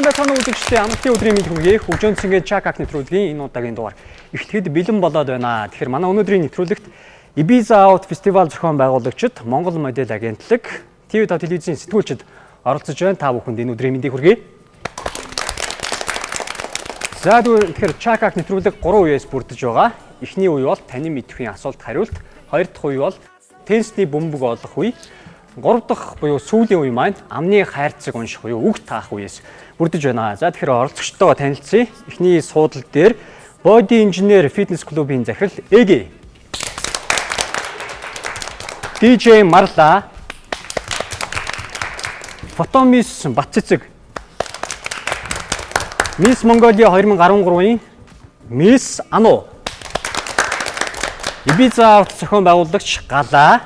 Сайн байцгаана уу үзэгчдээ амралтын өдрийн мэнд хүргэе. Хөгжөөн цэнгээ Чакак нэвтрүүлгийн энэ удаагийн дугаар эхлэхэд бэлэн болоод байна. Тэгэхээр манай өнөөдрийн нэвтрүүлэгт Ibiza Out фестивал зохион байгуулагчид, Монгол модель агентлаг, TV5 телевизийн сэтгүүлчид оролцож байна. Та бүхэнд энэ өдрийн мэндийг хүргэе. За тэгэхээр Чакак нэвтрүүлэг 3 үеэс бүрдэж байгаа. Эхний үе бол танин мэдхийн асуулт хариулт, хоёр дахь үе бол тенсний бөмбөг олох үе. 3 дахь буюу сүүлийн үе маань амны хайрцаг унших буюу үг таах үеэс бүрдэж байна. За тэгэхээр оролцогчтойгоо танилцъя. Эхний суудлал дээр Body Engineer Fitness клубын захирал Эги, DJ Marla, Фотомис Батцэцэг, Miss Mongolia 2013-ийн Miss Anu, Ibiza Out зохион байгуулагч Гала,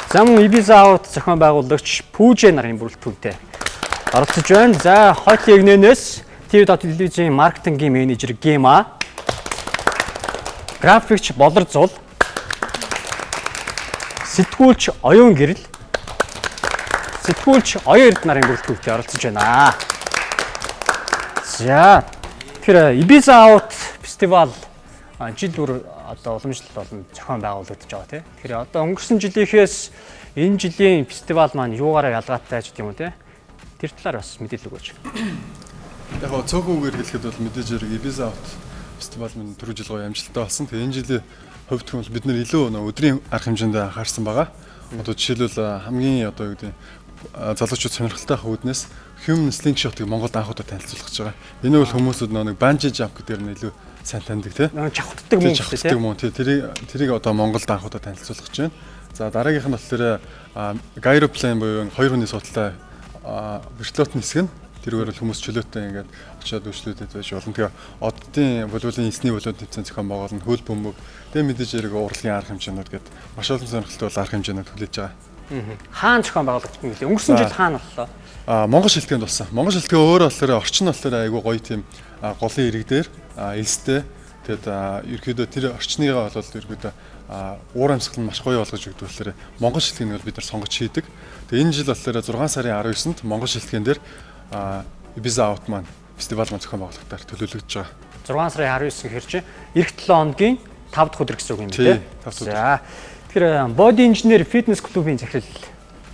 зам Ibiza Out зохион байгуулагч Пүүжэ нарын бүрэлдэхүүнтэй оролцож байна. За хойтлын эгнээс TV5 телевизийн маркетингийн менежер Гема, графикч Болор Зул, сэтгүүлч Оюун Гэрэл, сэтгүүлч Оюун Эрд нарын бүрэлдэхүүнтэй оролцож байна. За тэгэхээр Ibiza Out фестивал жил бүр одоо уламжлалт болон зохион байгуулагдаж байгаа тийм. Тэгэхээр одоо өнгөрсөн жилийнхээс энэ жилийн фестивал маань юугаараа ялгаатай ч гэдэг юм уу тийм. Тэр талаар бас мэдээлэл өгөөч. Яг гоо цөөхөн үгээр хэлэхэд бол мэдээж хэрэг Ibiza Out фестивал минь түрүү жил гоё амжилттай болсон. Тэгээ энэ жилийн хувьд бол бид нэр илүү өдрийн арга хэмжээнд анхаарсан байгаа. Одоо жишээлбэл хамгийн одоо юу гэдэг залуучууд сонирхолтой хөвднөөс Human Slingshot-ыг Монголд анх удаа танилцуулах гэж байгаа. Энэ бол хүмүүсүүд нэг bungee jump гэдэг нь илүү сайн таньдаг тийм. Чавхддаг мөн тийм мөн тэрийг одоо Монголд анх удаа танилцуулах гэж байна. За дараагийнх нь болохоор gyroplane буюу 2 хүний суудлаа вертолетын хэсэг нь тэргээр бол хүмүүс чөлөөтэй ингээд очиад үйлчлүүлээд байж болно. Тэгээ оддын волейболын эсний волейбол төвцөн зохион байгуулалт, хөл бөмбөг, тэгээ мэдээж хэрэг урлагийн арга хэмжээнүүд гэдэг маш олон сонирхолтой бол арга хэмжээнүүд хүлээж байгаа. Хаана зохион байгуулагдсан юм гэлээ. Өнгөрсөн жил хаана боллоо? Монгол шилтгэнд болсон. Монгол шилтгэн өөрөө болохоор орчин болохоор айгүй гоё тийм голын ирэг дээр элстэй. Тэгэд ерөөдөө тэр орчныгаа бол ерөөдөө уур амьсгал нь маш гоё болгож өгдөг болохоор Монгол шилтгэнийг бол бид нар сонгож шийдэг. Тэгээ энэ жил болохоор 6 сарын 19-нд Монгол шилтгэн дээр Ibiza Out маань фестивал маань зохион байгуулалтаар төлөвлөгдөж байгаа. 6 сарын 19 гэхэр чинь эх 7 хоногийн 5 дахь өдөр гэсэн үг юм тийм. За тэгэхээр Body Engineer Fitness клубын захирал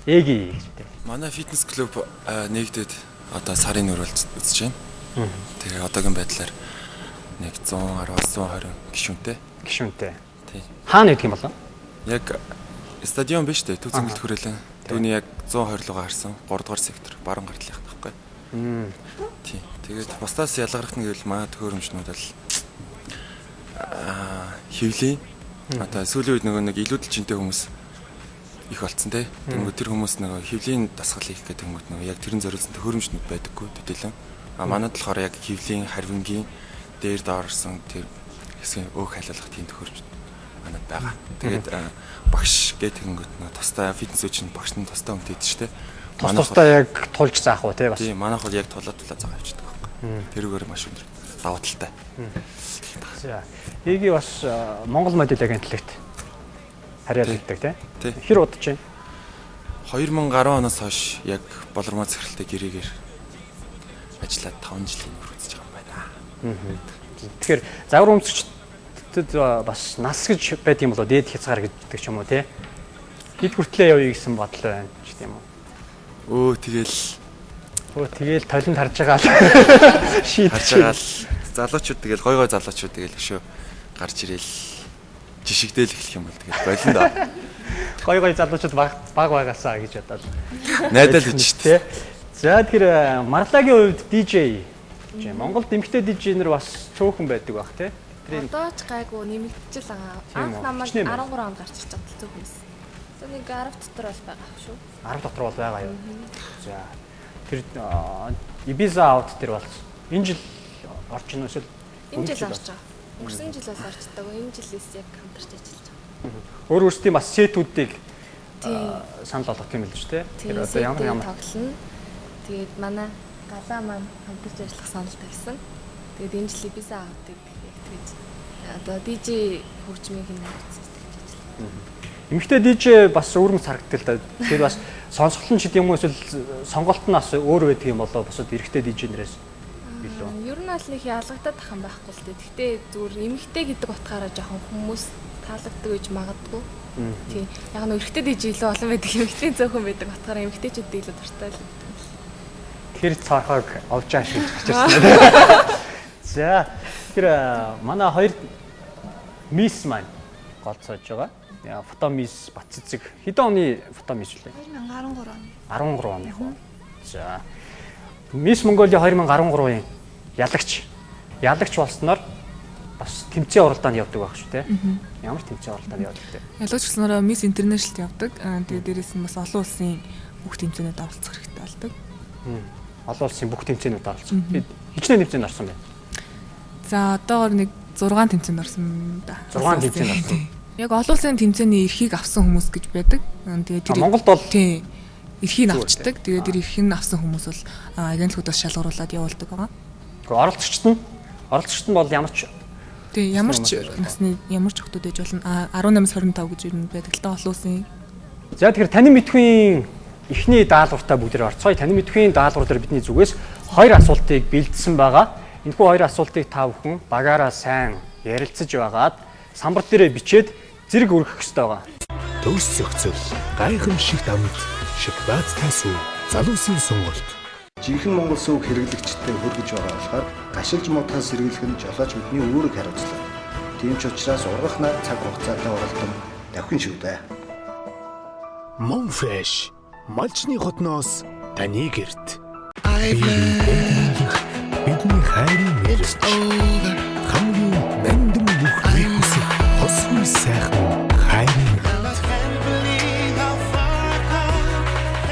Эги гэдэг. Манай фитнес клуб нэгдээд одоо сарын нөрөлд үзэж байна. Тэгээ одоогийн байдлаар нэг 110-120 гишүүнтэй. Тий. Хаана гэдэг юм болоо? Яг стадион биш үү? Төв цэнгэлт хүрээлэн. Түүний яг 120 лугаа харсан 3 дугаар сектор баруун гартлынх тахгүй. Тий. Тэгээд бусдаас ялгарх нь гэвэл манай төхөөрөмжнүүд бол хөвлийн одоо сүүлийн үед нэг илүүдэлжинтэй хүмүүс их болцсон те. Тэнгүү тэр хүмүүс нэг хөвлийн дасгал хийх гэдэг юм уу яг тэрэн зориулсан төхөөрөмжнүүд байдаггүй төдийлөн. Манайд болохоор яг хөвлийн харвингийн дээр доорсон тэр хэсгийн өөх хайлуулах тийм төхөөрөмж манайд байгаа. Тэгээд багш гэдэг тэнгүүт нэг тустай фитнес үуч нь багш нь тустай үнэтэй шүү дээ. Манайхаа яг тулж заах уу те бас. Тийм манайх бол яг тулаад заах явчихдаг байхгүй. Тэрүүгээр маш өндөр давуу талтай. За Эги бас Монгол модель агентлагт харьяалагддаг тийм. Хэр удаж байна? 2010 оноос хойш яг болормоо захиралтай гэрээгээр ажиллаад 5 жилийн өмнө үзэж байгаа юм байна. Тэгэхээр загвар өмсөгчдөд бас нас гэж байдаг юм болоо дээд хязгаар гэдэг ч юм уу тий. Хэд хүртлээ явъя гэсэн бодол байна ч гэдэг юм уу. Тэгэл толинд харж байгаа л шийдэж байгаа л залуучууд тэгэл гой залуучууд тэгэл өшөө гарч ирээл жишигдээл эхлэх юм бол тэгэл болин да. Гой залуучууд баг багасаа гэж бодоод найдал гэж тий. За тэгэхээр Марлагийн хувьд DJ Монгол эмэгтэй DJ нар бас цөөхөн байдаг баг тий. Одоо ч гайгүй нэмэгдчихэл байгаа. Анх намайг 13 онд гарч ирж байгаа цөөхнөөс. За нэг 10 дотор бол байгаа шүү. 10 дотор бол байгаа юу. За тэр Ibiza Out тэр бол энэ жил орж ийн үсэл энэ жил орж байгаа. Өнгөрсөн жил бол орчдаг. Энэ жилээс яг хамтарч ажиллаж байгаа. Өөр өөрсдийн бас сетүүдийг санал болгох юм л шүү дээ. Тэр одоо ямар тоглоно. Тэгээд манай галаа маань хамтарч ажиллах санал тавьсан. Тэгээд энэ жил Ibiza Out-ыг тэгээд одоо DJ хөгжмийн хин хэрэгцээ гэж ажиллана. Эмэгтэй DJ бас өөрмөц харагддаг л да. Тэгэхээр бас сонсголт нь ч гэдэм юм уу эсвэл сонголт нь бас өөр байдаг юм болоо босод эрэгтэй DJ нэрээс илүү. Ер нь бол нэг ялгагдаад ах юм байхгүй л дээ. Гэхдээ зүгээр эмэгтэй гэдэг утгаараа жоохон хүмүүс таалагддаг гэж магадгүй. Тийм. Яг нь эрэгтэй DJ илүү олон байдаг, эмэгтэй зөөхөн байдаг утгаараа эмэгтэйчүүд илүү дуртай л. Тэр цаахаг овж ашиглаж гарчсан. За тэр манай хоёр мисс маань голцоож байгаа. Фото мисс Батцэцэг хэдэн оны фото мисс вэ? 2013 оны. 13 оны хөө. За Мисс Монголиа 2013-ын ялагч болсноор бас тэмцээн оролдоонд явдаг байх шүү те. Ямар тэмцээн оролдоонд явдаг те? Ялагч болсноор Мисс Интернэшнл явдаг. Тэгээд дээрээс нь бас олон улсын бүх тэмцээнүүд оролцох хэрэгтэй болдог. Олон улсын бүх тэмцээнүүд оролцох. Хичнээн тэмцээнд орсон байна. За одоогоор нэг 6 тэмцээнд орсон да. 6 тэмцээнд орсон. Яг олон улсын тэмцээний эрхийг авсан хүмүүс гэж байдаг. Тэгээд тэр Монголд бол тийм эрхийг авчдаг. Тэгээд тэр эрхийг авсан хүмүүс бол агентлагуудаас шалгаруулад явуулдаг байгаа. Гэхдээ оролцогчд нь бол ямар ч насны ямар ч хүмүүс байж болно. 18-25 гэж юу байдаг л та олон улсын. За тэгэхээр танин мэдхийн эхний даалгавартай бүгдээр орцгоё. Танин мэдхийн даалгавар дээр бидний зүгээс 2 асуултыг бэлдсэн байгаа. Энэхүү 2 асуултыг та бүхэн багаараа сайн ярилцаж байгаад самбар дээрээ бичээд зэрэг өргөх ёстой байгаа. Төгс зохицол, гайхамшигт амт, шоколадтай сүү, залуусын сонголт. Жинхэнэ Монгол сувг хэрэглэгчтэй хүргэж байгаа болохоор гашилж модхоос сэргийлэх нь жолооч бидний үүрэг хариуцлага. Тийм ч учраас ургах нар цаг хугацаатай оролдсон давхин шүү дээ. Monfresh, малчны хотноос таны гэрт. Бидний хайрын мэрэгч. Хамгийн нандин бүх хүсэх хосгүй сайхан хайрын хамт.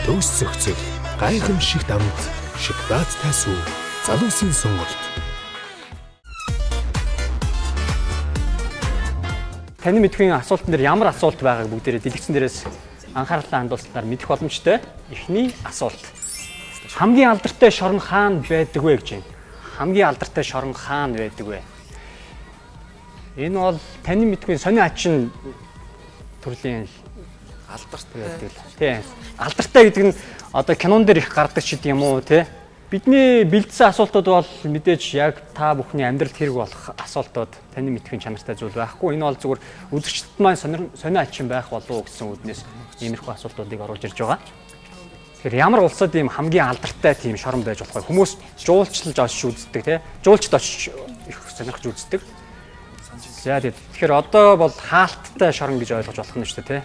Төгс зохицол, гайхамшигт амт, шоколадтай сүү, залуусын сонголт. Таны мэдхийн асуултан дээр ямар асуулт байгааг бүгдээрээ дэлгэцэн дээрээс анхаарлаа хандуулснаар мэдэх боломжтой. Эхний асуулт. Хамгийн алдартай шорон хаан байдаг вэ гэж байна. Хамгийн алдартай шорон хаан байдаг вэ? Энэ бол таны мэдхийн сони ачин төрлийн Алдартай байдаг л. Тийм. Алдартай гэдэг нь одоо кинон дээр их гардаг ч гэдэм юм уу те. Бидний бэлдсэн асуултууд бол мэдээж яг та бүхний амьдралд хэрэг болох асуултууд таны мэдхийн чанартай зүйл байхгүй. Энэ бол зүгээр үзэгчдэд маань сони ачин байх болов уу гэсэн үднээс иймэрхүү асуултуудыг оруулж ирж байгаа. Тэгэхээр ямар улсад ийм хамгийн алдартай тийм шорон байж болох вэ? Хүмүүс жуулчлалж очиж үздэг те. Жуулчд очиж их сонирхож үздэг. За тэгэхээр одоо бол хаалттай шорон гэж ойлгож болох нь шүү дээ те.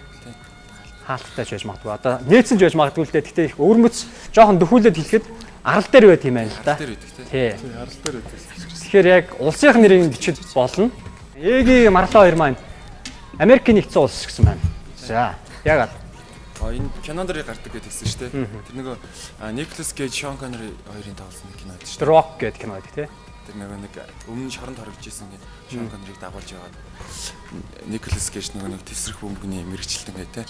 Хаалттай ч байж магадгүй. Одоо нээсэн ч байж магадгүй л дээ. Гэхдээ их өрмөц жоохон дөхүүлээд хэлэхэд арал дээр байт юм байна л да. Тий. Арал дээр байдаг. Тэгэхээр яг улсынх нэрийг бичиж болно. Эгийн Марло хоёр маань Америкийн нэгдсэн улс гэсэн байна. За ягаад? Энэ кинон дээр гардаг гэж хэлсэн шүү дээ. Тэр нөгөө Nicolas Cage, Sean Connery хоёрын тоглосон кино байдаг шүү дээ. Rock гэдэг кино байдаг тий. Тэр нэг өмнө шоронд хоригдчихсэн гэж Sean Connery-г дагуулж яваад Nicolas Cage нэг тесрэх бөмбөгний мэрэгчлэн гэ тий.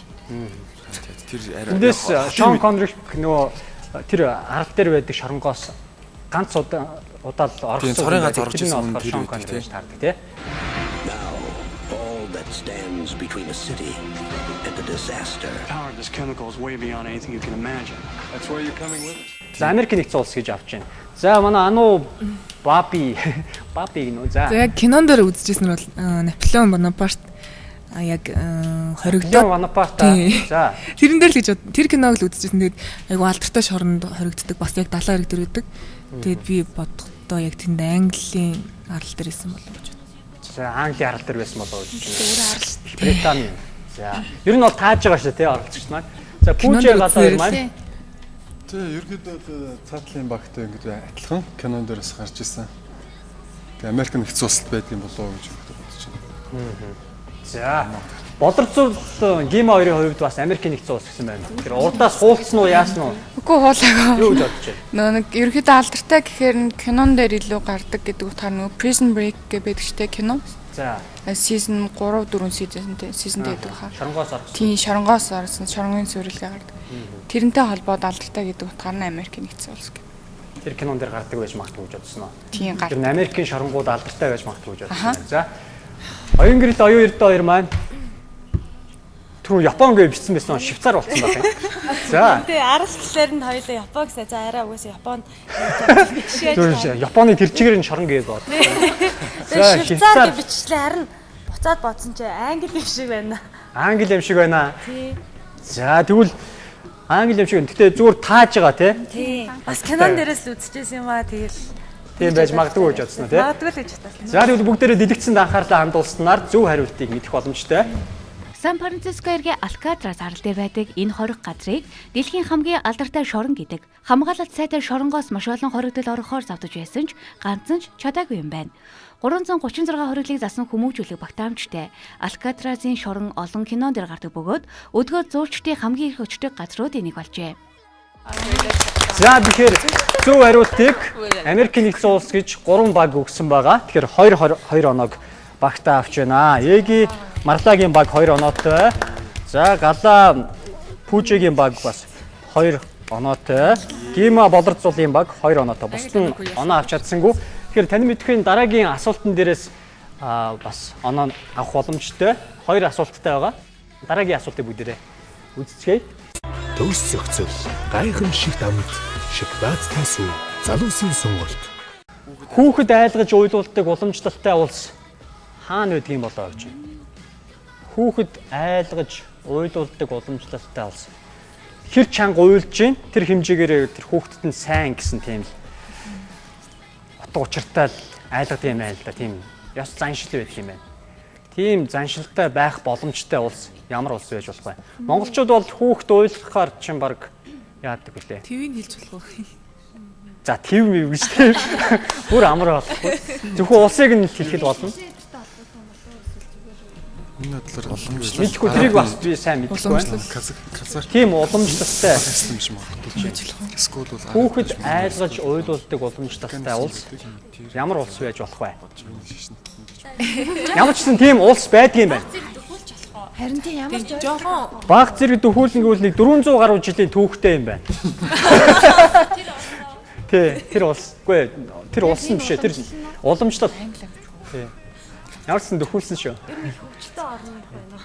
Тэр арай. Эндээс Sean Connery нөгөө тэр арал дээр байдаг шоронгоос ганц удаа л орсон. Тийм цорын ганц орж ирсэн хүн Sean Connery гэж таардаг тий. Stands between a city and a disaster. The power of this chemical is way beyond anything you can imagine. That's why you're coming with us. За Америк нэгдсэн улс гэж авч байна. За манай Ану Баби гинөө за. За яг кинон дээр үзчихсэн нь бол Наполеон Бонапарт яг хоригдоод Бонапарт. За. Тэрэн дээр л гэж тэр киног л үзчихсэн. Тэгээд айгу алдартай шоронд хоригддаг бас яг далайн хэрэг дээр байдаг. Тэгээд би бодохдоо яг тэнд Английн арал дээр исэн болов гэж. За Английн арал дээр байсан болоо гэж байна. Британи. За ер нь бол тааж байгаа шүү дээ оролцогч маань. За Пүүжэ гадаа маань. Тэгээ ерөөдөө цаатлын багтай ингээд адилхан кинон дээрээс гарч ирсэн. Тэгээ Америк нэгдсэн улсад байдаг юм болоо гэж бодож байна. За боловсрол гейм хоёрын хувьд бас Америк нэгдсэн улс гэсэн байна. Тэгэхээр урдаас хуулцсан уу яасан уу? Үгүй хуулаагаа. Юу гэж бодож байна? Нэг ерөөхдөө алдартай гэхээр кинон дээр илүү гардаг гэдэг утгаар нөгөө Prison Break гэдэг байдаг штэ кино. За. Season 3 4 seasonтэй байдаг хаа. Шоронгоос орсон. Тийм шоронгоос орсон. Шоронгийн сүрэлгээ гардаг. Тэрнтэй холбоод алдартай гэдэг утгаар нь Америк нэгдсэн улс гэх. Тэр кинон дээр гардаг байж магадгүй гэж бодсон уу? Тийм гардаг. Тэр Америкийн шоронгууд алдартай байж магадгүй гэж бодсон. За. Оюун гэрэл оюун эрдэ хоёр маань түрүү Япон гэж бичсэн байсан Швейцар болсон байх юм. За. Тэ арал талаар нь хоёулаа Япон гэсэн. За арай угаасаа Японд Зөв Японы тэр чигээр нь шорон гээд бод. За Швейцар гэж бичлээ харин буцаад бодсон чи англи юм шиг байна. Англи юм шиг байна. Тий. За тэгвэл англи юм шиг байна. Гэтэ зүгээр тааж байгаа тий. Бас кинон дээрээс л үзчихсэн юм аа тэгэл. Тийм байж магадгүй гэж бодсон тий. Магадгүй л гэж бодлоо. За тэгвэл бүгдээрээ дэлгэцэнд анхаарлаа хандуулснаар зөв хариултыг мэдэх боломжтой. Сан Франциско эргээ Алькатрас арал дээр байдаг энэ хориг газрыг дэлхийн хамгийн алдартай шорон гэдэг хамгаалалт сайтай шоронгоос маш олон хоригдол орохоор завдаж байсан ч ганцхан ч чадаагүй юм байна. 336 хориглыг засан хүмүүжүүлэг багтаамжтай Алькатрасын шорон олон кинон дээр гардаг бөгөөд өдгөө зуурчдын хамгийн их өчтөг газруудын нэг болжээ. За тэгэхээр зөв хариултыг Америкийн нэгдсэн улс гэж 3 баг өгсөн байгаа. Тэгэхээр 2 оног багтаа авч байна. Эги Марлагийн баг 2 оноотой. За Галаа Пүүжигийн баг бас 2 оноотой. Гима Болорцуулын баг 2 оноотой. Бусд нь оноо авч чадсангүй. Тэгэхээр тань мэдхийн дараагийн асуултан дээрээс бас оноо авах боломжтой. 2 асуулттай байгаа. Дараагийн асуултыг бүгдээрээ үзцгээе. Төгс зохицол, гайхамшигт амт, шиг баазтай сүү, залуусын сонголт. Хүүхэд айлгаж уйлуулдаг уламжлалтай улс хаана байдаг юм болоо гэж байна. Хүүхэд айлгаж уйлуулдаг уламжлалтай улс. Хэр чанга уйлж гин тэр хэмжээгээр тэр хүүхдэд нь сайн гэсэн тийм л утга учиртай айлгадаг юм байна л да. Тийм ёс заншил байдаг юм байна. Тийм заншилтай байх боломжтой улс ямар улс байж болох вэ? Монголчууд бол хүүхэд уйлгахаар чинь баг яадаг вүлээ. ТV-г хэлж болох байх. За ТV мэв гэж тийм. Бүр амар болохгүй. Зөвхөн улсыг нь хэлэхэд болно. Энэ бодлоор уламжлалт. Мэдхгүй тэрийг бас би сайн мэдэхгүй байна. Тийм уламжлалтай юм шиг магадгүй. Скууд бол хүүхэд айлгаж уйлуулдаг уламжлалтай улс ямар улс байж болох вэ? Ямар ч гэсэн тийм улс байдаг юм байна. Харин тийм ямар ч жоохон Баг зэрэг дөхүүлэн гэвэл 400 гаруй жилийн түүхтэй юм байна. Тэр улсгүй тэр улс юм бишээ тэр уламжлал. Тий. Ямар ч гэсэн дөхүүлсэн шүү. хөвчтэй орно байна.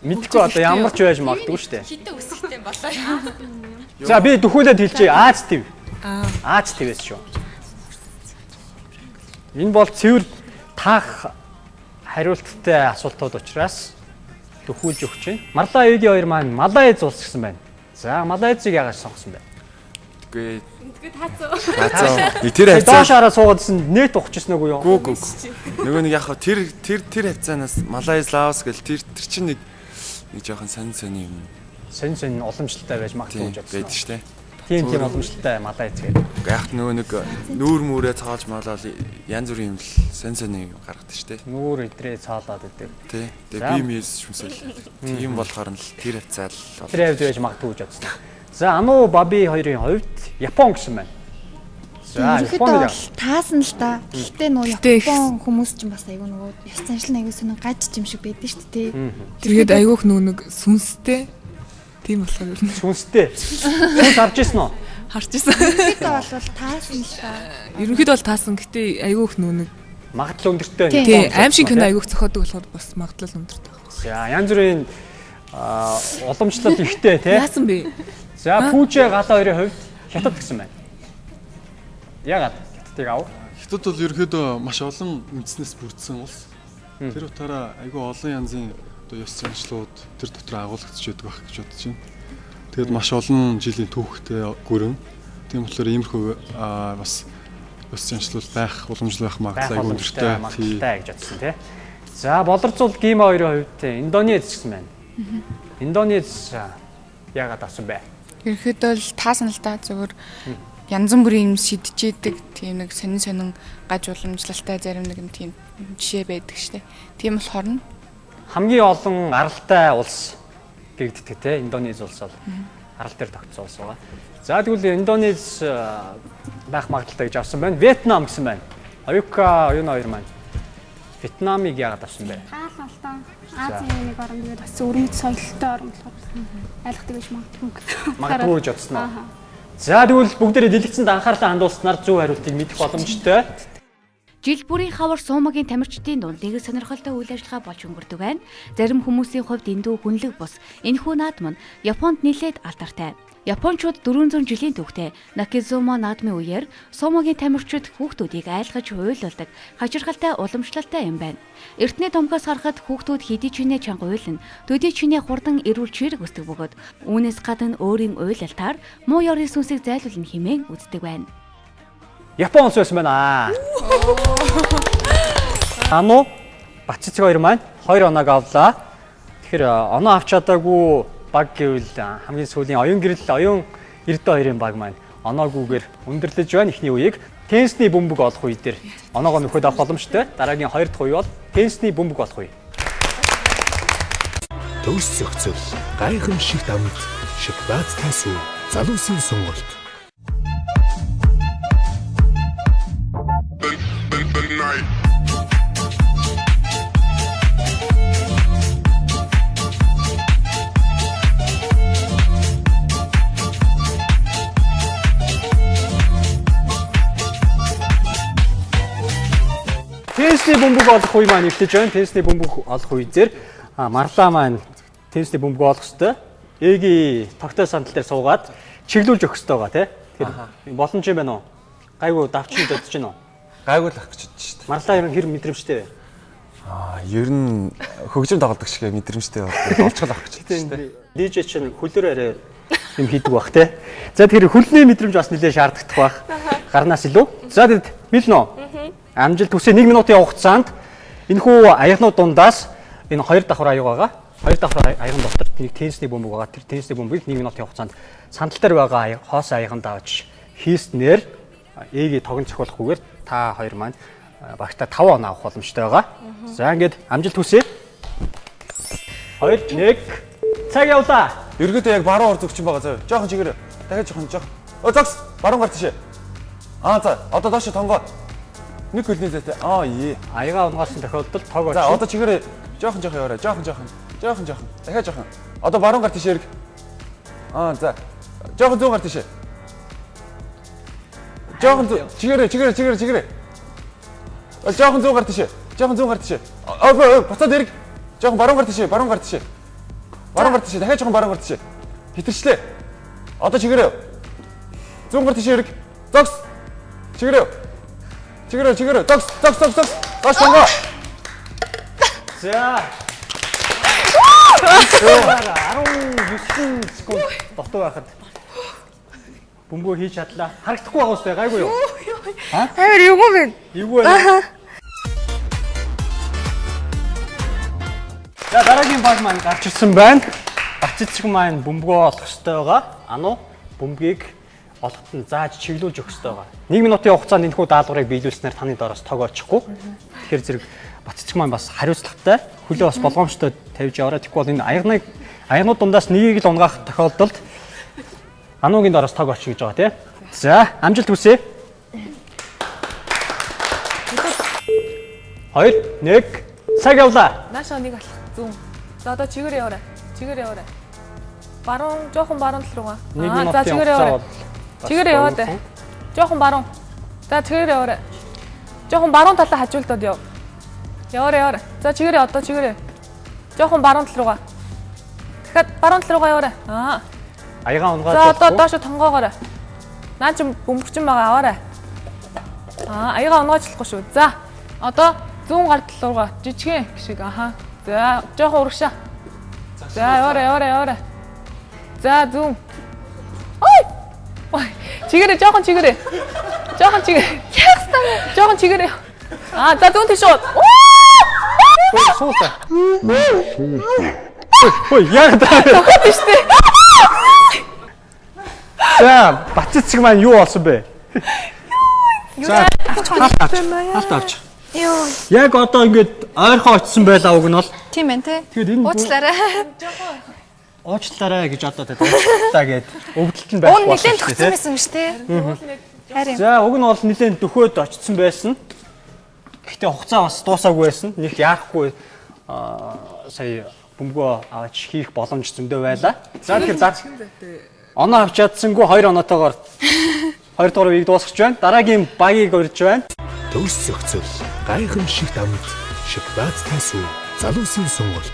Мэдхгүй одоо ямар ч байж магадгүй шүү дээ. Хитэ өсөхтэй болоо. За би дөхүүлээд хэлчихье. Аз ТV. Аз ТV-с шүү. Энэ бол цэвэр таах хариулттай асуултууд учраас дөхүүлж өгч байна. Марлаа Эги 2 маань Малайз улс гэсэн байна. За Малайзыг яагаад сонгосон бэ? Тэгвэл таацаа. Таацаа. Тэр доош хараа суугаадсэн нэт ухчихсан уу юу? Гүү. Нөгөө нэг яг тэр хавцаанаас Малайз Лаос гэл тэр чинь нэг жоохон сонь юм. Сонь уламжлалтай байж магадгүй гэж бодсон. Байдаг шүү дээ. Тийм уламжлалтай Малайз гэдэг. Яг нөгөө нэг нүүр мүрээ цаалж малал янз бүрийн юм л сонь юм гаргадаг шүү дээ. Нүүр идрээ цаалаад байдаг. Тий. Тэгээ би мис шүмсэл. Тийм болохоор нь тэр хавцаал. Тэр хавд байж магадгүй гэж бодсон. За Ану Баби хоёрын хувьд Япон гэсэн байна. За Японы таасан л да. Гэхдээ нөгөө Япон хүмүүс ч бас айгүй нөгөө ёс заншил аягүй сонин гаж юм шиг байдаг шүү дээ. тэргээд айгүйх нэг сүнстэй. Тийм болохоор юу? Сүнстэй. Сүнс харж ирсэн үү? Харж ирсэн. Ерөнхийдөө бол таасан л да. Ерөнхийдөө бол таасан. Гэтээ айгүйх нэг магадлал өндөртэй. Тийм аим шиг кино айгүйх зохиодог болохоор бас магадлал өндөртэй байна. За янз бүрийн уламжлал ихтэй тий. Яасан бэ? За Пүүжэ Галаа хоёрын хувьд хятад гэсэн байна. Яагаад хятадыг ав? Хятад бол ерөөдөө маш олон үндэснээс бүрдсэн улс. Тэр утгаараа айгүй олон янзын одоо ёс заншлууд тэр дотор агуулгдж байдаг байх гэж бодож байна. Тэгэд маш олон жилийн түүхтэй гүрэн. Тийм болохоор иймэрхүү бас ёс заншлууд байх, уламжлал байх магадлал айгүй өндөртэй гэж бодсон тий. За Болорцуул Гима хоёрын хувьд Индонез гэсэн байна. Индонез яагаад авсан бэ? Ерөөхдөө л таасан л да зөвөр янз бүрийн юм шидчихэдэг тийм нэг сонин гаж уламжлалтай зарим нэг юм тийм жишээ байдаг штэ. Тийм болохоор хамгийн олон аралтай улс гэгддэг те Индонез улс бол арал дээр тогтсон улс байгаа. За тэгвэл Индонез байх магадлалтай гэж авсан байна. Вьетнам гэсэн байна. Аюка оюуна хоёр маань Вьетнамыг яагаад авсан бэ? Хаалт л та. Азийн нэг орн тэгээд бас өрмөц соёлтой орн болохоор айлхдаг гэж магадгүй. Магадгүй гэж бодсон уу? За тэгвэл бүгдээрээ дэлгэцэнд анхаарлаа хандуулснаар зөв хариултыг мэдэх боломжтой. Жил бүрийн хавар суумагийн тамирчдын дунд нэг сонирхолтой үйл ажиллагаа болж өнгөрдөг байна. Зарим хүмүүсийн хувьд эндүү хүнлэг бус энэхүү наадам нь Японд нэлээд алдартай. Япончууд 400 жилийн түүхтэй Накизума наадмын үеэр суумагийн тамирчид хүүхдүүдийг айлгаж уйлуулдаг хачирхалтай уламжлалтай юм байна. Эртний томгоос харахад хүүхдүүд хэдий чинээ чанга уйлна, төдий чинээ хурдан эрүүл чирэг өсдөг бөгөөд үүнээс гадна өөрийн уйлалтаар муу ёрын сүнсийг зайлуулна хэмээн үздэг байна. Япон улс байсан байна. Ану Баццэг хоёр маань 2 оноог авлаа. Тэгэхээр оноо авч чадаагүй баг гэвэл хамгийн сүүлийн оюун гэрэл оюун эрдэ хоёрын баг маань оноогүйгээр өндөрлөж байна. Эхний үеийг теннисний бөмбөг олох үе дээр оноогоо нөхөд авах боломжтой. Дараагийн 2 дахь үе бол теннисний бөмбөг олох үе. Төгс зохицол гайхамшигт амт Шоколад тасуу залуусын сонголт. Теннисний бөмбөг олох үе маань эвтэж байна. Теннисний бөмбөг олох үедэр марлаа маань теннисний бөмбөг олох ёстой. Эгийн тогтоос сандал дээр суугаад чиглүүлж өгөх ёстой байгаа тийм. Боломж юм байна уу? Гайгүй давчин бодож байна уу? Гайгүй л ах гэж бодож шүү дээ. Марлаа ер нь хэр мэдрэмжтэй вэ? Ер нь хөгжим тоглодог шиг мэдрэмжтэй болчихлоо ах гэж бодож шүү дээ. DJ чинь хөлөөр арай юм хийдэг бах тийм. За тэгэхээр хөлний мэдрэмж бас нэлээд шаарддаг бах. Гарнаас илүү. За тэгэд билнэ үү? Амжилт хүсээ 1 минутын хугацаанд энэхүү аягнууд дундаас энэ 2 давхар аяг байгаа. 2 давхар аягн дотор нэг теннисний бөмбөг байгаа. Тэр теннисний бөмбөгийг 1 минутын хугацаанд сандал дээр байгаа хоос аяганд авч хийснээр эгийг тогон цохиулахгүйгээр та хоёр маань багтаа 5 оноо авах боломжтой байгаа. За ингээд амжилт хүсье. 2 1 цаг явлаа. Ерөөдөө яг баруун орд өгч байгаа зөө. Жохон чигээр. Дахиад жохон. Зогс. Баруун гар тийшээ. За одоо доош тонгоо. Нэг хөлний зэтэй. Ие. Аяга унгаарсан тохиолдолд тог очив. За одоо чигээр жохон яваарай. Жохон. Дахиад жохон. Одоо баруун гар тийш эрг. За. Жохон зүүн гар тийш. Жохон чигээр. Жохон зүүн гар тийш. Буцаад эрг. Жохон баруун гар тийш. Баруун гар тийш. Дахиад жохон баруун гар тийш. Хитэрчлээ. Одоо чигээр. Зүүн гар тийш эрг. Зогс. Чигээр. Токс. Баш тонгоо. За. 19 секунд дотор байхад бөмбөг хийж чадлаа. Харагдахгүй байгаа үстэй гайгүй юу? Амар юу вэ? Юу вэ? За дараагийн баг маань гарч ирсэн байна. Баццэг маань бөмбөгөө олох ёстой байгаа. Ану бөмбөгийг олоход нь зааж чиглүүлж өгөх ёстой байгаа. 1 минутын хугацаанд энэхүү даалгаврыг биелүүлснээр таны доороос тог очихгүй. Тэгэхээр зэрэг Баццэг маань бас хариуцлагатай, хөлөө бас болгоомжтой тавьж яваарай. Тэгэхгүй бол энэ аягнууд дундаас нэгийг л унгаах тохиолдолд Ануугийн доороос тог очих гэж байгаа тийм. За, амжилт хүсье. 2 1 цаг явлаа. Наашаа нэг алах зүүн. За одоо чигээр яваарай. Жохон баруун тал руугаа. За чигээр яваарай. Чигээр яваад. Жохон баруун. За чигээр яваарай. Жохон баруун талаа хажуултад яв. Яваарай. За чигээр одоо чигээр. Жохон баруун тал руугаа. Дахиад баруун тал руугаа яваарай. Аяга унгаад. За одоо доош тонгоогоорой. Наа чи бөмбөгчин байгаа аваарай. Аяга унгаачлахгүй шүү. За одоо зүүн гар тал руугаа жижигхэн шиг. За жохон урагшаа. За яваарай. За зүүн. Ой. Чигээр жохон чигээр. Жохон чигээр. За зүүн тийш шууд. Суута. Ой, яг таа. Тохиод штэ. За, Баццэг маань юу болсон бэ? За, авч. Йоо. Яг одоо ингээд ойрхон очсон байлаа уг нь бол. Тийм ээ те. Тэгэхээр энэ уучлаарай. Уучлаарай гэж одоо уучлаа гэд өвдөлт нь байхгүй байна. Нилээн тогтсон байсан биз те. Харин. За, уг нь бол нилээн дөхөөд очсон байсан. Гэхдээ хугацаа бас дуусаагүй байсан. Нэг яахгүй сая бөмбөгөө авч хийх боломж зөндөө байлаа. За тэгэхээр оноо авч чадсангүй 2 оноотойгоор 2 дугаар үеийг дуусгаж байна. Дараагийн багийг урьж байна. Төвс зохицол гайхамшигт амт Шоколадтай сүү залуусын сонголт.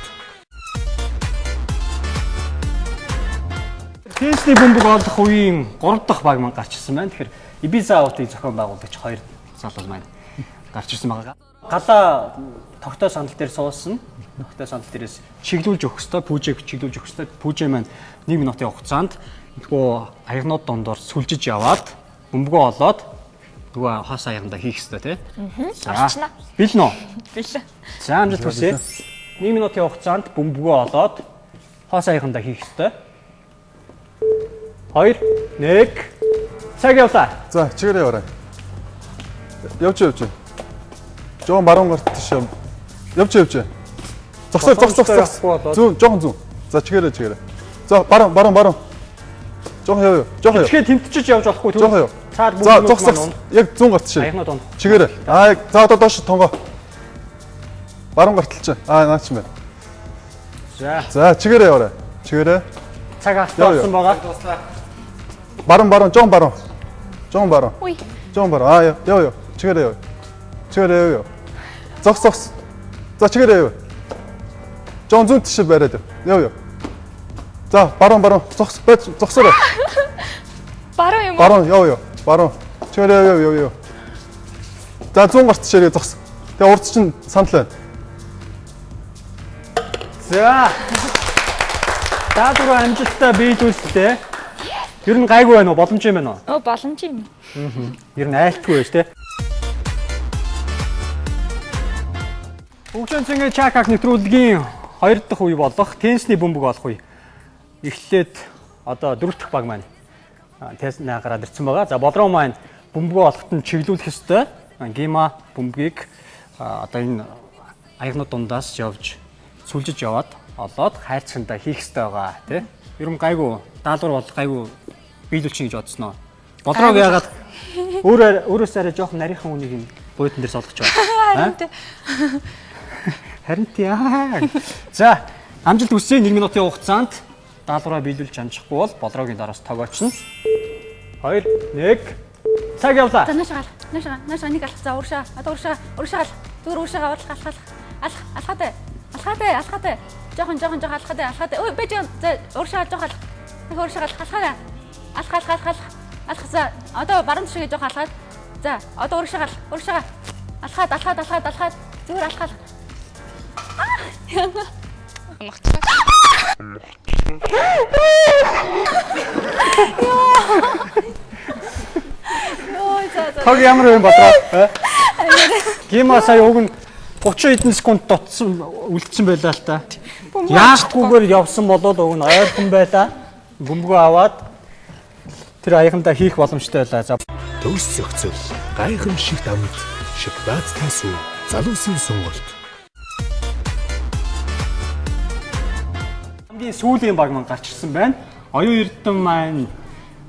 Тенсний бөмбөг олох үеийн 3 дахь баг маань гарч ирсэн байна. Тэгэхээр Ibiza Out-ыг зохион байгуулагч 2 залуу маань гарч ирсэн байгаа. Гадаа тогтоо сандал дээр суусан. Тогтоо сандал дээрээс чиглүүлж өгөх ёстой, пүүжээг чиглүүлж өгөх ёстой. Пүүжээ маань 1 минутын хугацаанд нөгөө аягнууд дондор сүлжиж яваад бөмбөгөө олоод нөгөө хос аягнда хийх ёстой тий. Орчно. Бэлнэ үү? Бэлээ. За амжилт хүсье. 1 минутын хугацаанд бөмбөгөө олоод хос аягнда хийх ёстой. 2 1 цаг явлаа. За чигээрээ яваарай. Явж. Жоон баруун гарт тийш явж. Зогсоо. Зүүн. За чигээрээ. За баруун. Жохон яв. Тэгэхээр тэмтчиж явж болохгүй түр. Жохон яв. Цаад бүгд зогсоо. Яг зүүн гарт тийш. Чигээрээ. За одоо доош тонгоо. Баруун гарталч. Наач юм байна. За чигээрээ яваарай. Чигээрээ. Цаг авсан байгаа. Баруун, жоон баруун. Жоон баруун. Яв. Чигээрээ яв. Зогс. За чигээрээ яв. Жоон зүүн тийш бариад яв. За баруун. Зогсоорой. Баруун юм уу? Баруун яв. Баруун. Чигээрээ яв. За зүүн гарт тийшээ зогс. Тэгээ урд чинь санал байна. За. Даадгүй амжилттай биелүүлсэн. Ер нь гайгүй байна уу? Боломж юм байна уу? Боломж юм. Ер нь айлтгүй байж тээ. Хөгжинцэнгийн чакак нэвтрүүлгийн 2 дахь үе болох тенсний бөмбөг олох үе. Эхлээд одоо 4 дахь баг маань тенснээ гараад ирсэн байгаа. За бодроо маань бөмбөгөө олоход нь чиглүүлэх ёстой. Гима бөмбөгийг одоо энэ аягнууд дундаас явж сүлжиж яваад олоод хайрцагтаа хийх ёстой байгаа тий. Ер нь гайгүй даалгавар бол гайгүй биелүүлчих гэж бодсноо. Бодрог яагаад өөрөөс арай жоохон нарийнхан үнийг буудан дээр солгож байгаа. Харин тий. За амжилт хүсье 1 минутын хугацаанд даалгавраа биелүүлж амжихгүй бол бодрогийн дараас тогоочно. 2 1 цаг явлаа. За наашаа нэг алах. За уршаа. Одоо уршаа. Зүгээр уршаа алхаатай. Жохон алхаатай. Ой бэж за уршаа жохон алхаа. Алхах. За одоо баруун тишээ жохон алхаад. За одоо уршаа. Алхаад. Зүгээр алхаа. Тог ямар юм бодроо? Гима сая уг нь 30 хэдэн секунд дутсан үлдсэн байлаа л та. Яахгүйгээр явсан болоод уг нь ойрхон байлаа. Бөмбөгөө аваад тэр аягандаа хийх боломжтой байлаа. За Төвс зохицол гайхамшигт амт Шоколадтай сүү залуусын сонголт. Хамгийн сүүлийн баг маань гарч ирсэн байна. Оюун эрдэнэ маань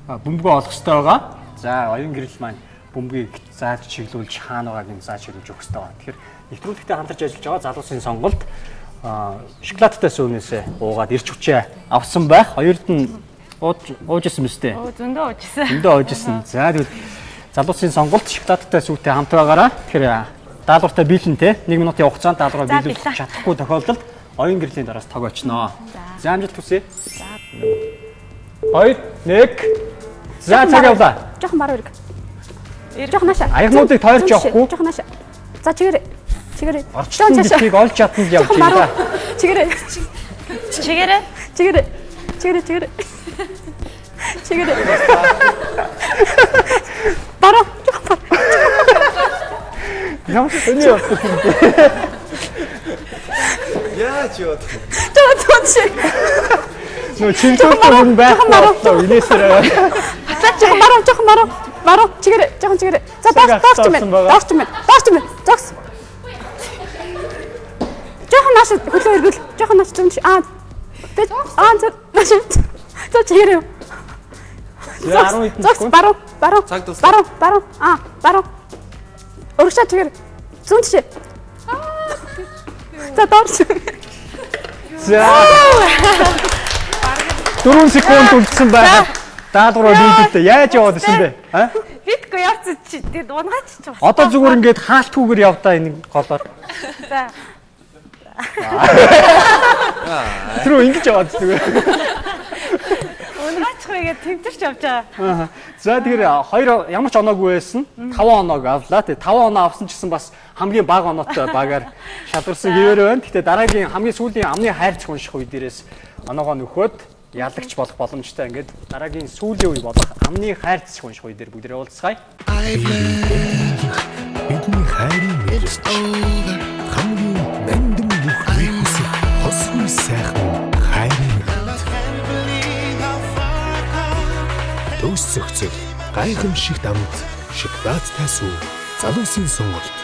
бөмбөгөө олох хэрэгтэй байгаа. За оюун гэрэл маань бөмбөгийг зааж чиглүүлж хаана байгааг нь зааж чиглүүлж өгөх хэрэгтэй байгаа. Тэгэхээр нэвтрүүлэгтээ хамтарч ажиллаж байгаа залуусын сонголт шоколадтай сүүнээс уугаад ирч хүчээ авсан байх. Хоёрд нь уужсэн мэт. Зөндөө уужсэн. За тэгвэл залуусын сонголт шоколадтай сүүтэй хамт байгаараа. Тэгэхээр даалгавартай биелэн те 1 минутын хугацаанд даалгавраа биелүүлж чадахгүй тохиолдолд оюун гэрлийн дараас тогоочно. За амжилт хүсье. 2 1 За цаг явлаа. Жохон баруун ирэг. Жохон наашаа. Аягнуудыг тойрч явахгүй. Жохон наашаа. За чигээрээ. Орчлон дэхийг олж чадна л явж байна. Чигээрээ. Баруун. Жохон баруун. Ямар сони явдаг юм бэ? Яаж юу? Нөө чиглүүлсэн хүн байхгүй болоо инээсээрээ. Жохон баруун. Чигээрээ. За доош юм. Зогс. Жохон нааш хөлөө эргүүл. Жохон нааш зүмш. За чигээрээ. Зогс баруун. Баруун. Урагшаа чигээрээ. Зүүн тишээ. За доош. За 4 секунд үлдсэн байна. Даалгавраа биелүүлээ. Яаж яваад исэн бэ? Битгүй явц чи тэгээд унгаач ч бас. Одоо зүгээр ингээд хаалтгүйгээр явдаа энэ голоор. За. Тэрөө ингэж яваад зүгээр. Унгаачихвэгээ тэмтэрч явж байгаа. За тэгэхээр хоёр ямар ч оноогүй байсан. 5 оноог авлаа. Тэгээ 5 оноо авсан ч гэсэн бас хамгийн бага оноотой багаар шалгарсан хэвээр байна. Гэхдээ дараагийн хамгийн сүүлийн амны хайрцаг унших үе дээрээс оноогоо нөхөөд ялагч болох боломжтой. Ингээд дараагийн сүүлийн үе болох амны хайрцаг унших үе дээр бүгдээ уулзцгаая. Бидний хайрын мэдээ. Хамгийн мэндэн бүхний хүсэх хосгүй сайхан хайрын Төвс зохицол гайхамшиг дамт шоколад тасуу залуусын сонголт.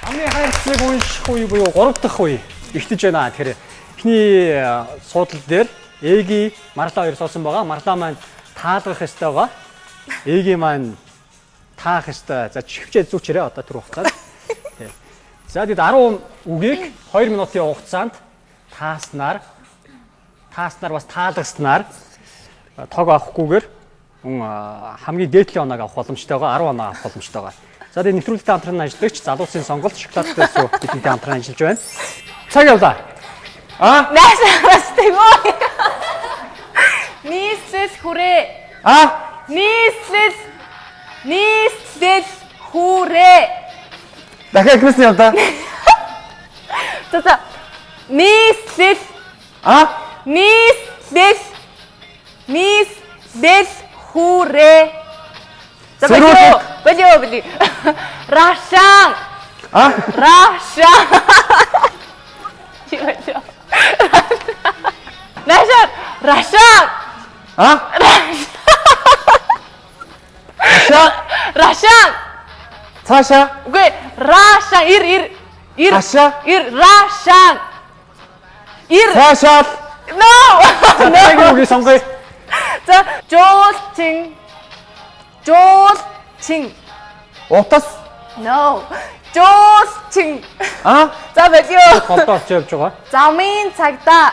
Амны хайрцаг унших үе буюу 3 дахь үе ихтэж байна. Тэгэхээр эхний суудлал дээр Эги Марла хоёр суусан байгаа. Марла маань таалгах ёстой байгаа. Эги маань таах ёстой. За чихвчээ зүүчээрээ одоо түр хугацаанд. За тэгэд 10 үгийг 2 минутын хугацаанд тааснаар бас таалгаснаар тог авахгүйгээр хамгийн дээдлийн оноог авах боломжтой байгаа. 10 оноо авах боломжтой байгаа. За тэгээд нэвтрүүлэгтэй хамтран ажиллагч залуусын сонголт шоколадтай суу бидэнтэй хамтран ажиллаж байна. Цаг явлаа. Наашаастай гоо. Нийслэл хүрээ. Нийслэл хүрээ. Дахиад хэлсэн юм да. За. Нийслэл. Нийслэл хүрээ. За бэлээ. Рашан. Рашан. Рашан. Рашан. Рашан. Цаашаа. Үгүй, Рашан ир. Цаашаа. Рашан. Цаашаа. No. Нэг үгийг сонгоё. За, жуулчин. Утас. No. Жуулчин. За бэлээ. Холдоо орч явж байгаа. Замын цагта.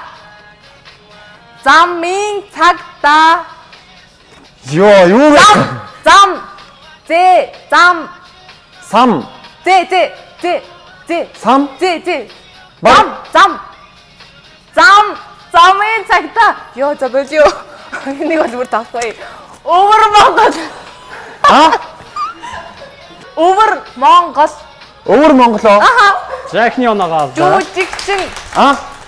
Юу вэ? Зам. Сам. Сам. Замын цагта. Ёо за бэлээ. Нэг бол бүр таахгүй. Өвөр Монгол. За эхний оноогоо авлаа.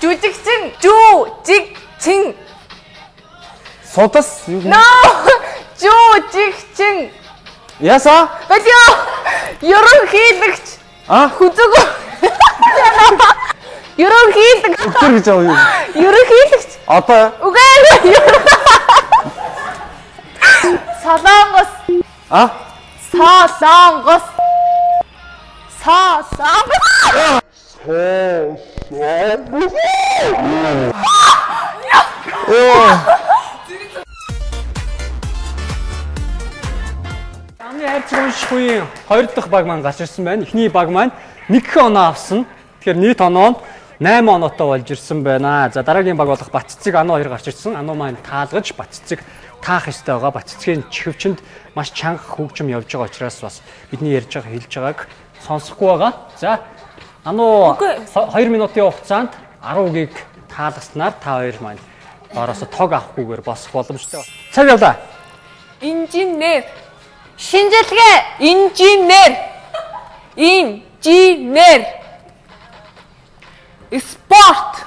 Жүжигчин. Содос. No. Жүжигчин. Яса? Бэлээ. Ерөнхийлөгч. Хүзэг. Ерөнхийлөгч. Өдөр гэж аа юу? Ерөнхийлөгч. Одоо. Үгүй. Солонгос. Солонгос. Амны хайрцаг унших үеийн 2 дахь баг маань гарч ирсэн байна. Эхний баг маань 1 оноо авсан. Тэгэхээр нийт оноо нь 8 оноотой болж ирсэн байна. За дараагийн баг болох Батцэг Ануу 2 гарч ирсэн. Ануу маань таалгаж Батцэг таах ёстой байгаа. Батцгийн чихвчэнд маш чанга хөгжим явж байгаа учраас бас бидний ярьж байгаа хэлж байгааг сонсохгүй байгаа. За Ануу 2 минутын хугацаанд 10 үгийг таалгаснаар та хоёр маань доороосо тог авахгүйгээр босох боломжтой. Цаг явлаа. Инженер. Шинжилгээ. Инженер. Спорт.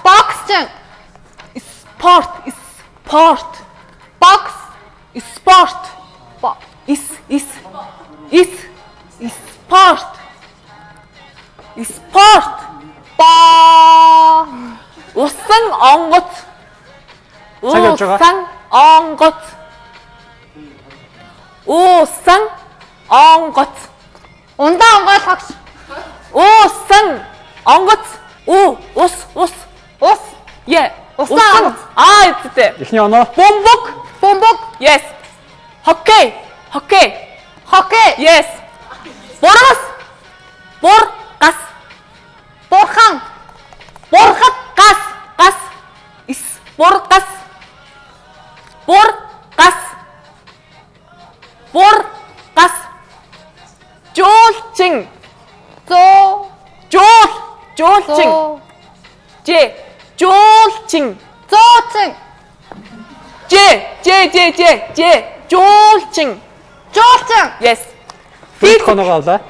Боксчин. Спорт. Бокс. Спорт. Спорт. Усан онгоц. Усан онгоц. Ундаа онгойлгогч. Усан онгоц. Ус. Е. Усан. Эцтэй. Эхний оноо. Бомбок. Yes. Хоккей. Yes. Бургас. Бурхан. Гас. Бургас. Жуулчин. Жуулчин. Жуулчин. Жуулчин. Yes. Физик оноогоо авлаа.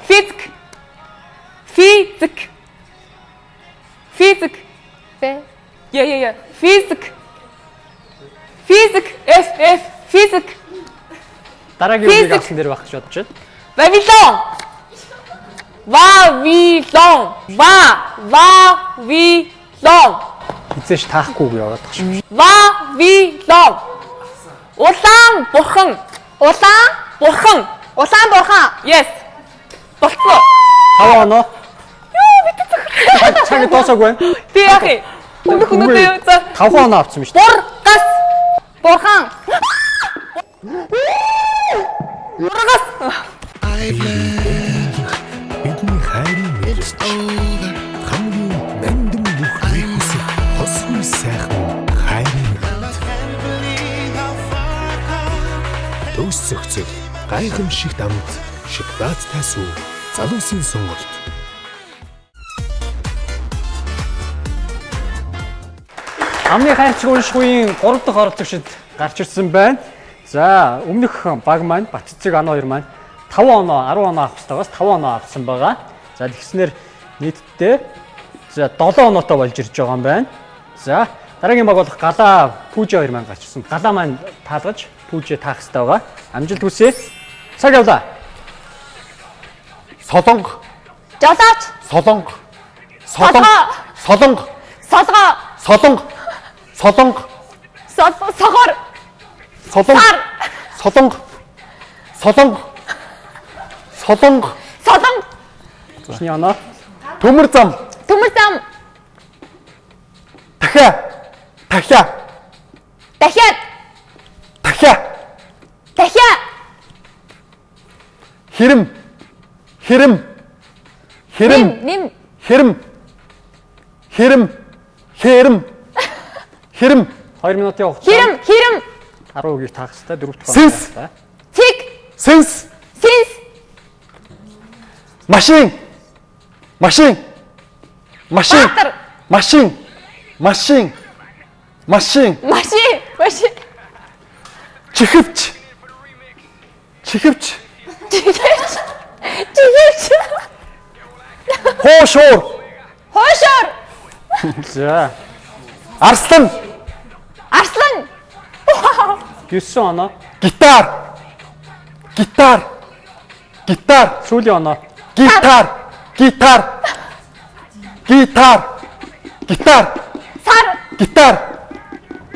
Физик. Yeah. Физик. F. Физик. Дараагийн үгийг авсан дээр байх гэж бодож байна. Вавилон. Эцээш таахгүй яваад тах шүү. Вавилон. Улаан бурхан. Yes. Болцоо. 5 оноо. Цаг тоосоогүй. Тий яах вэ? Өнөдөө за 5 оноо авсан биз дээ. Бурхан. Бидний хайрын мэдж хамгийн нандин бүхний хүсэх хосгүй сайхан хайрын төгс зохицол гайхамшигт амт шоколадтай сүү залуусын сонголт. Амны хайрцаг уншихуйн 3 дахь оролцогчид гарч ирсэн байна. За, өмнөх баг маань Батцэг ан 2 маань 5 оноо, 10 оноо авах хэрэгтээс 5 оноо авсан байгаа. За, тэгснээр нийтдээ 7 оноотой болж ирж байгаа юм байна. За, дараагийн баг болох Галаа Пүүжи 2 маань гарч ирсэн. Галаа маань таалгаж Пүүжи таах хэрэгтэй байгаа. Амжилт хүсье. Цаг явлаа. Солонго. Жолооч. Солонго. Эхний оноо. Төмөр зам. Дахиад. Хэрэм. 2 минутын хугацаа. Хэрэм. 10 үгийг таах хэрэгтэй. 4 дахь Сэнс. оноо. Сенс. Машин. Чихвч. Хоошоор. За, Арслан. 9 оноо. Гитар. Сүүлийн оноо. Гитар.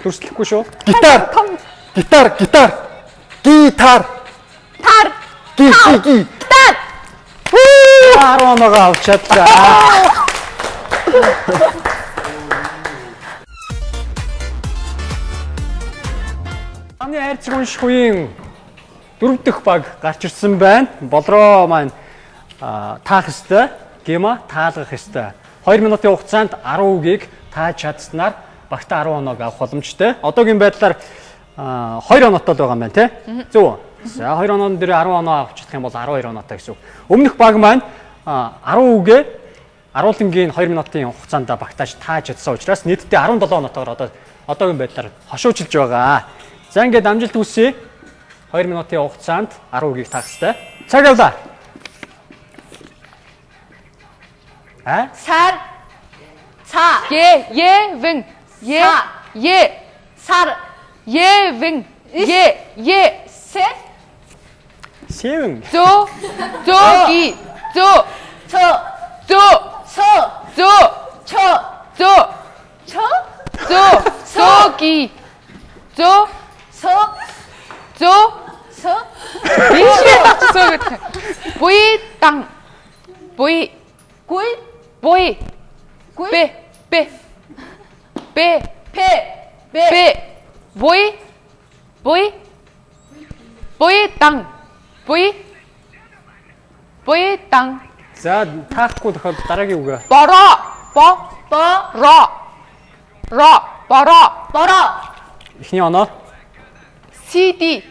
Дүрслэхгүй шүү. Гитар. 10 оноогоо авч чадлаа. Амны хайрцаг уншихуйн 4 дахь баг гарч ирсэн байна. Болроо маань таах ёстой, гема таалгах ёстой. 2 минутын хугацаанд 10 үгийг тааж чадсанаар багтаа 10 оноог авах боломжтой. Одоогийн байдлаар 2 оноотой л байгаа юм байна, тий? Зөв. За 2 оноон дээр 10 оноо авч чадах юм бол 12 оноотой гэсэн үг. Өмнөх баг маань 10 үгээ аруулангийн 2 минутын хугацаанд багтааж тааж чадсан учраас нийтдээ 17 оноотойгоор одоогийн байдлаар хошуучилж байгаа. За ингээд амжилт хүсье. 2 минутын хугацаанд 10 үгийг таах хэрэгтэй. Цаг явлаа. Сар. Севен. Буй-дан. За таахгүй тохиол дараагийн үгээ. Бороо. Эхний оноо. CD.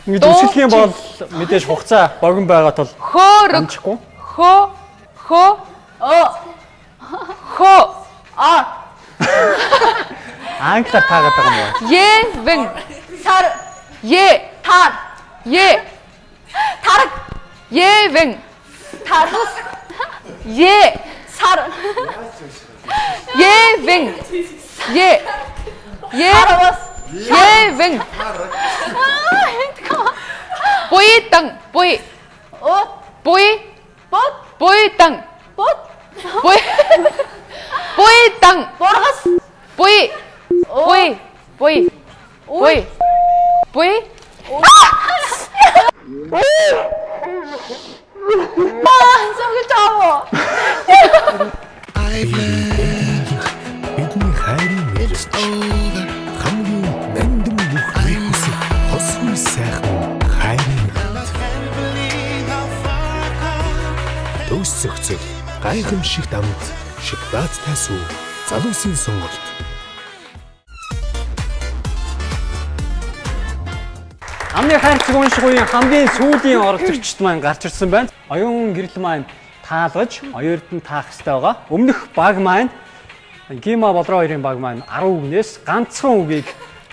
Ингээд үсгэх юм бол мэдээж хугацаа богино байгаа тул амжихгүй. Англиар таагаад байгаа юм байна. Евэн. Сар. Тар. Тараг. Евэн. Тарус. Сар. Евэн. Евэн. Буйдан. Буйдан. Буйдан. Боргос. Буй. Бидний хайрын мэрэгч хамгийн нандин бүхний хүсэх хосгүй сайхан хайрын төгс зохицол гайхамшигт амт шоколадтай сүү залуусын сонголт. Амны хайрцаг уншигуйн хамгийн сүүлийн оролцогчд маань гарч ирсэн байна. Оюун гэрэл маань таалгаж, оёрд нь таах хэрэгтэй байгаа. Өмнөх баг маань Гима Болроо хоёрын баг маань 10 үгнээс ганцхан үгийг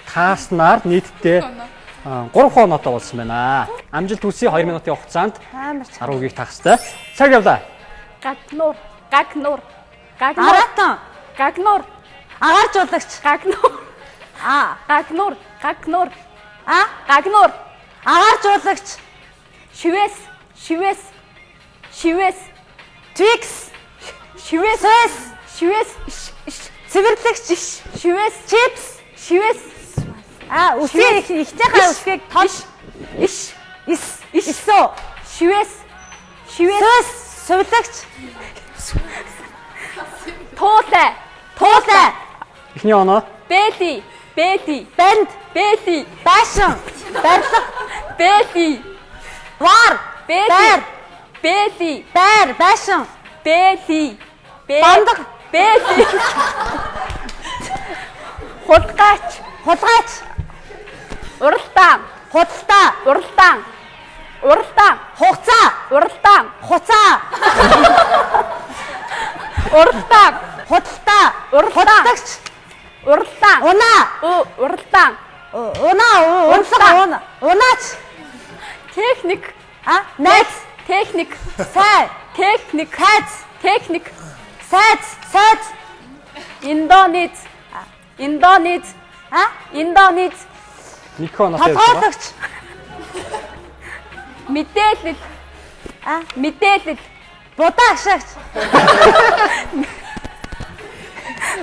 тааснаар нийтдээ 3 хонотоо болсон байна. Амжилт хүсье 2 минутын хугацаанд 10 үгийг таах хэрэгтэй. Цаг явлаа. Гагнуур. Аратан. Гагнуур. Агааржуулагч. Гагнуур. Гагнуур. Гагнуур. Агааржуулагч. Шивэс. Твикс. Шивэс. Цэвэрлэгч. Шивэс. Чипс. Үсгийг ихтэйхээ үсгийг тол. Исо. Шивэс. Сувлагч. Туулай. Эхний оноо. Бэти. Банд. Башин. Барилга. Вар. Байр. Башин. Бандаг. Хулгайч. Уралдаан. Хугацаа. Хуцаа. Уралдаан. Худалдагч. Унаа. Унаач. Техник. Найз. Техник. Сай. Техник. Техник. Сайз. Индонез. Нэг хонот явж байгаа. Тодорхойлогч. Мэдээлэл. Будаагшаагч.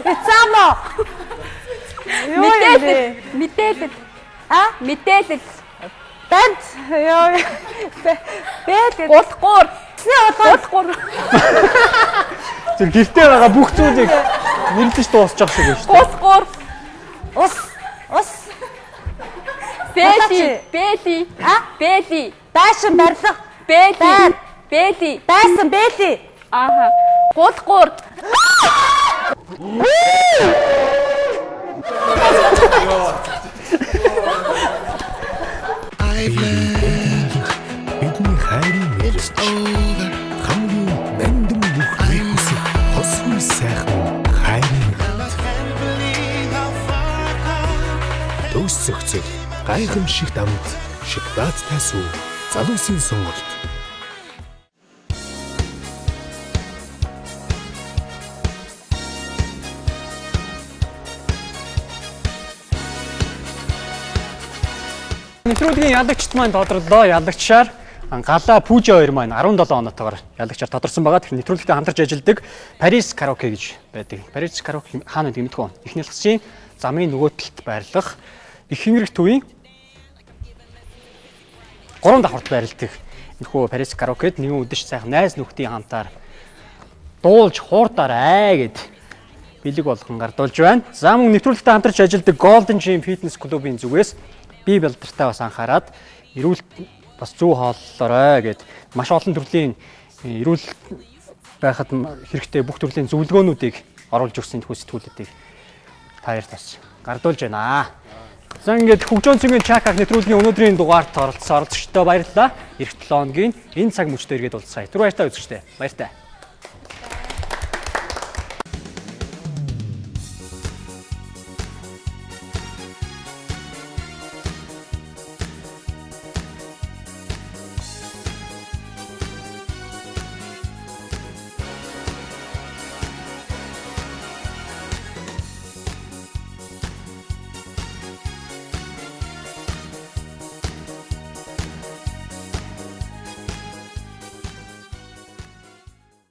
Эцамо. Мэдээлэл. Банд. Улгуур. Зөв гэртээ байгаа бүх зүйлийг нэрлэж дуусчих шиг байна шүү дээ. Усгуур. Ус. Бэти. Башин барилга. Байсан бэти. Ааха. Гулгуур. Бидний хайрын мэрэгч хамгийн нандин бүхний хүсэх хосгүй сайхан хайрын төгс зохицол гайхамшигт амт шоколадтай сүү залуусын сонголт. Нэвтрүүлгийн ялагчт маань тодорлоо. Ялагчаар Гала Пүүжи хоёр маань 17 оноотойгоор ялагчаар тодорсон байгаа. Тэгэхээр нэвтрүүлэгтээ хамтарч ажилладаг Paris Karaoke гэж байдаг. Paris Karaoke хаана байдаг мэдгүй. Эхний лагцын замын нөгөө талд байрлах их хэнгэрэг төвийн 3 давхарт байрладаг. Энэхүү Paris Karaoke-д нэгэн өдөш сайхан найз нөхдийн хамтаар дуулж хуурдаарай гэд бэлэг болгон гардуулж байна. За мөн нэвтрүүлэгтээ хамтарч ажилладаг Golden Gym Fitness клубын зүгээс бие бэлдэртээ бас анхаарад эрүүл бас зүү хооллоорой гэд маш олон төрлийн эрүүл байхад хэрэгтэй бүх төрлийн зөвлөгөөнүүдийг оруулж өгсөн энэ сэтгүүлүүдийг таард бас гардуулж байна. За ингээд хөгжөөн цэгийн чакаг нэвтрүүлгийн өнөөдрийн дугаарт оролцсон оролцогчдоо баярлалаа. Эх 7 хоногийн энэ цаг мөчтөө иргэд уулзъя. Түр баяртай үзэгчдээ. Баяртай.